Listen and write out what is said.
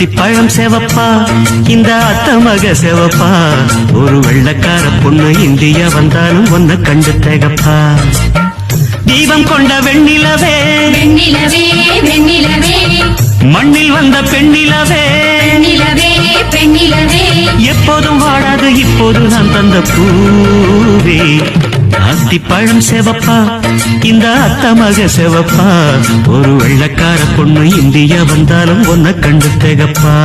அத்திப்பழம் செவப்பா இந்த அத்த மக செவப்பா ஒரு வெள்ளக்கார பொண்ணு இந்தியா வந்தாலும் ஒன்ன கண்டு திகப்பா தீபம் கொண்ட வெண்ணிலவே வெண்ணிலவே வெண்ணிலவே மண்ணில் வந்த பெண்ணிலவே பெண்ணிலவே பெண்ணிலவே எப்போதும் வாடாது இப்போது நான் தந்த பூவே அத்திப்பழம் செவப்பா இந்த அத்த மக செவப்பா ஒரு வெள்ளக்கார பொண்ணு இந்தியா வந்தாலும் ஒன்ன கண்டு திகப்பா